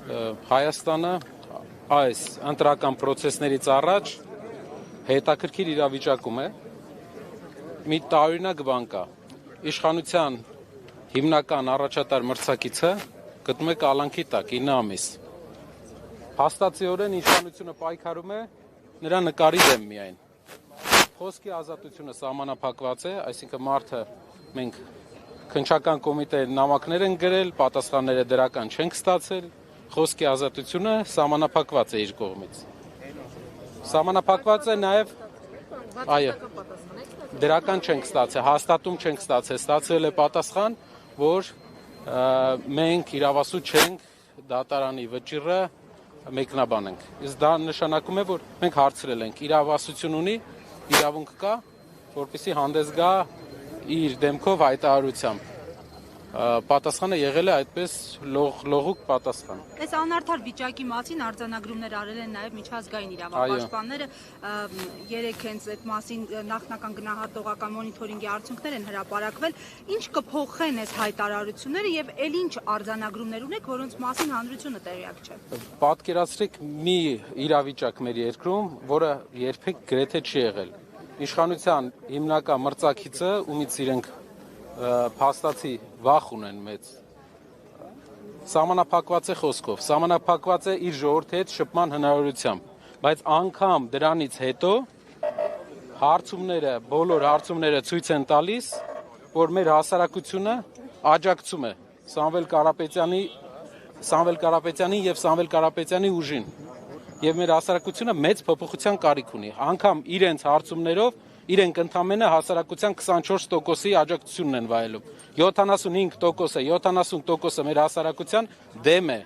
Հայաստանը այս ընտրական պրոցեսներից առաջ հետաքրքիր իրավիճակում է։ Մի տարօրինակ բան կա։ Իշխանության հիմնական առաջատար մրցակիցը գտնում է կալանքի տակ 9 ամիս։ Հաստատիորեն իշխանությունը պայքարում է նրա նկարի դեմ միայն։ Խոսքի ազատությունը սահմանափակված է, այսինքն մարդը մենք քննչական կոմիտեի նամակներ են գրել, պատասխանները դրական չենք ստացել, խոսքի ազատությունը սահմանափակված է իր կողմից։ Սահմանափակված է նաև, այո, դրական չենք ստացել, հաստատում չենք ստացել, ստացել է պատասխան, որ մենք իրավասու չենք դատարանի վճիռը մեկնաբանենք։ Իսկ դա նշանակում է, որ մենք հարցրել ենք, իրավասություն ունի, իրավունք կա, որպեսզի հանդես գա իր դեմքով հայտարարությամբ։ Պատասխանը եղել է այդպես լողուկ պատասխան։ Այս անարդար վիճակի մասին արձանագրումներ արել են նաև միջազգային իրավապաշտպանները, երեք հենց այդ մասին նախնական գնահատողական մոնիթորինգի արդյունքներ են հրապարակվել։ Ինչ կփոխեն այս հայտարարությունները եւ ել ինչ արձանագրումներ ունեք, որոնց մասին հանրությունը տեղյակ չէ։ Պատկերացրեք մի իրավիճակ մեր երկրում, որը երբեք գրեթե չի եղել։ Իշխանության հիմնական մրցակիցը, ումից իրենք փաստացի վախ ունեն մեծ, սահմանափակված է խոսքով, սահմանափակված է իր ժողովրդի հետ շփման հնարավորությամբ, բայց անգամ դրանից հետո բոլոր հարցումները ցույց են տալիս, որ մեր հասարակությունը աջակցում է Սամվել Կարապետյանին եւ Սամվել Կարապետյանի ուժին, եւ մեր հասարակությունը մեծ փոփոխության կարիք ունի, անգամ իրենց հարցումներով իրենք ընդամենը հասարակության 24%-ի աջակցությունն են վայելում։ 75%-ը, 70%-ը մեր հասարակության դեմ է։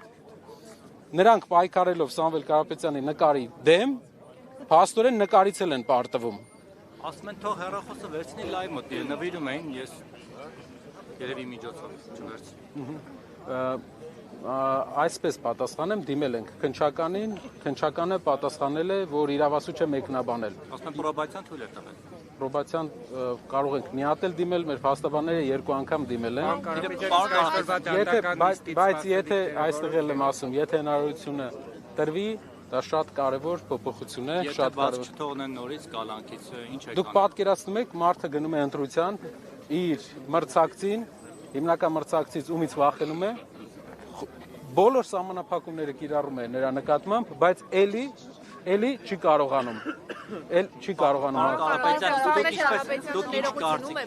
Նրանք պայքարելով Սամվել Կարապետյանի նկարի դեմ, փաստորեն նկարիցել են պարտվում։ Ասում են թող հեռախոսը վերցնի լայվ մտնի, նվիրում էին, ես երևի միջոցով չվերցրի։ Այսպես պատասխանեմ, դիմել ենք քննչականին, քննչականը պատասխանել է, որ իրավասու չէ մեկնաբանել։ Ասում են պրոբացիան թույլ է տվել։ Պրոբացիան կարող ենք մի հատ էլ դիմել, մեր փաստաբանները 2 անգամ դիմել են։ Բայց եթե այստեղ եմ ասում, եթե հնարավորությունը տրվի, դա շատ կարևոր փոփոխություն է, շատ կարևոր։ Եթե չթողնեն նորից կալանքից, ինչ է։ Դուք պատկերացնում եք, մարդը գնում է ընտրության, իր մրցակցին, հիմնական մրցակցից ումից վախենում է, բոլոր սահմանափակումները կիրառում է նրա նկատմամբ, բայց էլի չի կարողանում։ Դուք ինչ կարծիք։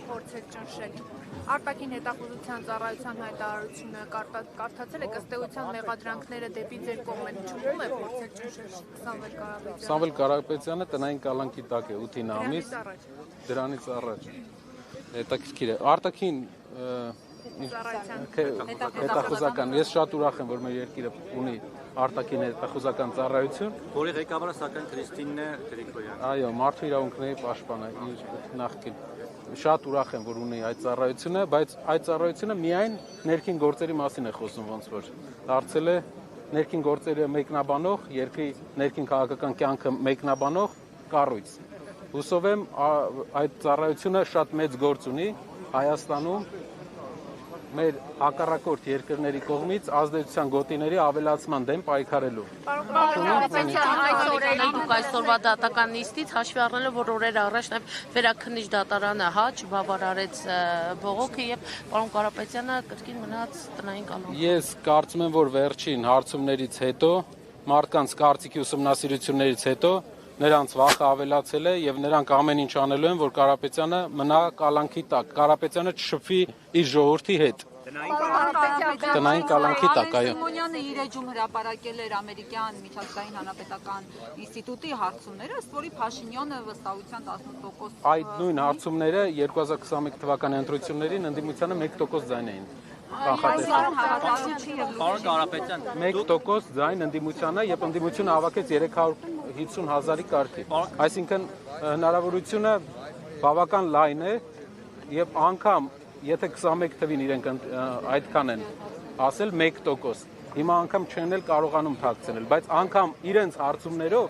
Արտաքին հետախուզության ծառայության հայտարարությունը կարդացել եք, ըստ էության մեղադրանքները դեպի ձեր կողմ են չուղում է փորձել ճնշել Սամվել Կարապետյանը։ Սամվել Կարապետյանը տնային կալանքի տակ է 8 ամիս, դրանից առաջ։ Հետաքրքիր է։ Արտաքին հետախուզական, ես շատ ուրախ եմ, որ մեր երկիրը ունի արտաքին հետախուզական ծառայություն, որի ղեկավարը սակայն Քրիստինն է Գրիգորյանը։ Այո, մարդու իրավունքների պաշտպանը, իր նախկին։ Շատ ուրախ եմ, որ ունի այդ ծառայությունը, բայց այդ ծառայությունը միայն ներքին գործերի մասին է խոսում, ոնց որ դարձել է ներքին գործերը մեկնաբանող, երկրի ներքին քաղաքական կյանքը մեկնաբանող կառույց։ Հուսով եմ այդ ծառայությունը շատ մեծ գործ ունի Հայաստանում մեր հակառակորդ երկրների կողմից ազդեցության գոտիների ավելացման դեմ պայքարելու։ Այսօրվա դատական նիստից հաշվի առնելով, որ օրեր առաջ նաև վերաքննիչ դատարանը չբավարարեց բողոքը եւ պարոն Կարապետյանը կրկին մնաց տնային կալանքում։ Ես կարծում եմ, որ վերջին հարցումներից հետո, մարդկանց կարծիքի ուսումնասիրություններից հետո նրանց վախը ավելացել է եւ նրանք ամեն ինչ անելու են, որ Կարապետյանը մնա կալանքի տակ, Կարապետյանը չշփվի իր ժողովրդի հետ։ Տնային կալանքի տակ, այո։ Սիմոնյանը իր էջում հրապարակել էր ամերիկյան միջազգային հանրապետական ինստիտուտի հարցումները, ըստ որի Փաշինյանը վստահության 18%։ Այդ նույն հարցումները 2021 թվականի ընտրություններին ընդդիմությանը 1% ձայն էին կանխատեսել։ Պարոն Կարապետյան, 1% ձայն ընդդիմությանը, եւ ընդդիմությունը հավաքեց 350,000-ի կարգի։ Այսինքն հնարավորությունը բավական լայն է եւ անգամ եթե 21 թվին իրենք այդքան են ասել 1%, հիմա անգամ չեն էլ կարողանում թաքցնել, բայց անգամ իրենց հարցումներով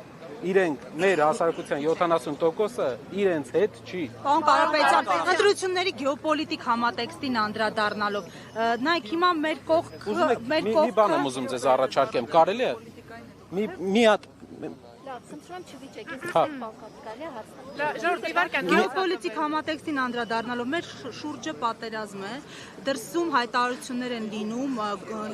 իրենք մեր հասարակության 70%-ը իրենց հետ չի։ Պարոն Կարապետյան, ընտրությունների գեոպոլիտիկ համատեքստին անդրադառնալով, նայեք հիմա մեր կողքը Մի բան եմ ուզում ձեզ առաջարկեմ, կարելի է։ Մի հատ Խնդրում չվիճեք, ես բանկած կարելի է հարցնել։ Ժողովուրդ իվարկան գեոպոլիտիկ համատեքստին անդրադառնալով մեր շուրջը պատերազմ է, դրսում հայտարարություններ են լինում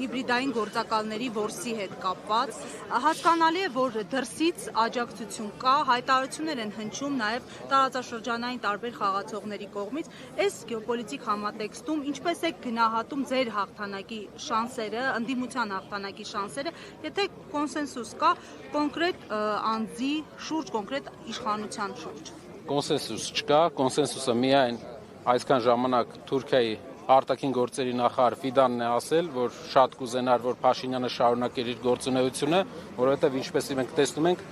հիբրիդային գործակալների որսի հետ կապված, հասկանալի է, որ դրսից աջակցություն կա, հայտարարություններ են հնչում նաև տարածաշրջանային տարբեր խաղացողների կողմից, այս գեոպոլիտիկ համատեքստում ինչպես է գնահատում ձեր հաղթանակի շանսերը, ընդդիմության հաղթանակի շանսերը, եթե կոնսենսուս կա կոնկրետ անձի շուրջ, կոնկրետ իշխանության շուրջ։ Կոնսենսուս չկա, կոնսենսուսը միայն այսքան ժամանակ Թուրքիայի արտաքին գործերի նախարար Ֆիդանն է ասել, որ շատ կուզենար, որ Փաշինյանը շարունակեր իր գործունեությունը, որովհետև ինչպես մենք տեսնում ենք,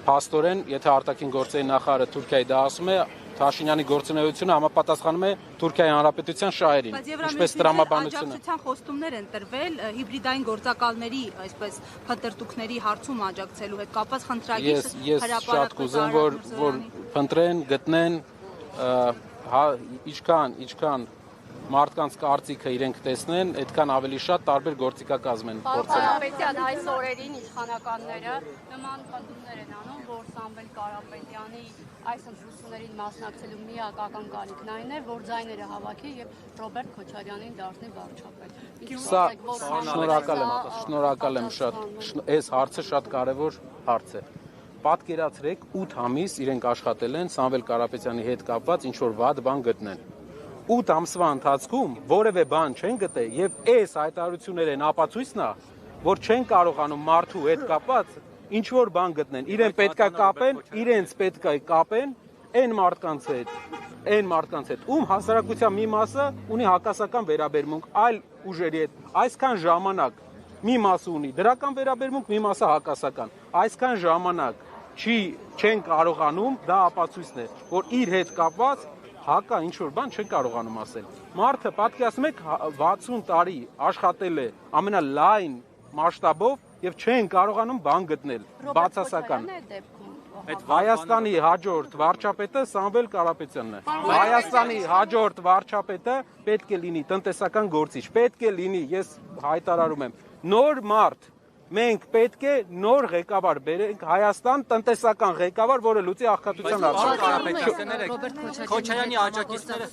փաստորեն, եթե արտաքին գործերի նախարարը Թուրքիայի դա ասում է, Փաշինյանի գործունեությունը համապատասխանում է Թուրքիայի Հանրապետության շահերին, ինչպես տրամաբանությունը։ Աջակցության խոստումներ են տրվել հիբրիդային գործակալների, այսպես փնտրտուքների հարցում աջակցելու հետ կապված խնդրագիր Ես շատ կուզեմ, որ փնտրեն, գտնեն, ինչքան մարդկանց կարծիքը իրենք տեսնեն, այդքան ավելի շատ տարբեր գործիքակազմ են փորձել։ Կարապետյան այս օրերին իշխանականները նման պնդումներ են անում, որ Սամվել Կարապետյանի այս ընտրություններին մասնակցելու միակ ակնկալիքն այն է, որ ձայները հավաքի եւ Ռոբերտ Քոչարյանին դարձնի վարչապետ։ Շնորհակալ եմ շատ։ Այս հարցը շատ կարևոր հարց է։ Պատկերացրեք 8 ամիս իրենք աշխատել են Սամվել Կարապետյանի հետ կապված ինչ որ վատ բան գտնեն։ 8 ամսվա ընթացքում որևէ բան չեն գտել եւ այս հայտարարությունները են ապացույցն է, որ չեն կարողանում մարդու հետ կապված ինչ որ բան գտնեն։ Իրեն պետքա կապեն, իրենց պետքա կապեն այն մարդկանց հետ, ում հասարակության մի մասը ունի հակասական վերաբերմունք այլ ուժերի հետ։ Այսքան ժամանակ մի մասը ունի դրական վերաբերմունք, մի մասը հակասական։ Այսքան ժամանակ չեն կարողանում, դա ապացույցն է, որ իր հետ կապված հակա ինչ-որ բան չեն կարողանում ասել։ Մարդը, պատկերացնում եք, 60 տարի աշխատել է ամենալայն մասշտաբով եւ չեն կարողանում բան գտնել, բացասական։ Հայաստանի հաջորդ վարչապետը Սամվել Կարապետյանն է։ Հայաստանի հաջորդ վարչապետը պետք է լինի տնտեսական գործիչ, պետք է լինի, ես հայտարարում եմ, նոր մարդ։ Մենք պետք է նոր ղեկավար բերենք Հայաստան, տնտեսական ղեկավար, որը լուծի աղքատության հարցը։ Քոչարյանի աջակիցները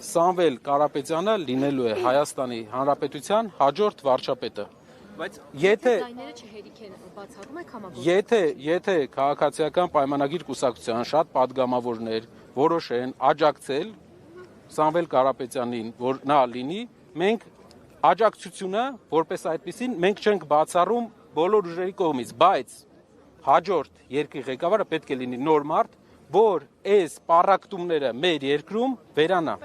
Սամվել Կարապետյանը լինելու է Հայաստանի Հանրապետության հաջորդ վարչապետը։ Եթե քաղաքացիական պայմանագիր կուսակցության շատ падգամավորներ որոշեն աջակցել Սամվել Կարապետյանին, որ նա լինի, մենք աջակցությունը, որպես այդպեսին, մենք չենք բացառում բոլոր ուժերի կողմից, բայց հաջորդ երկրի ղեկավարը պետք է լինի նոր մարդ, որ այս պառակտումները մեր երկրում վերանա։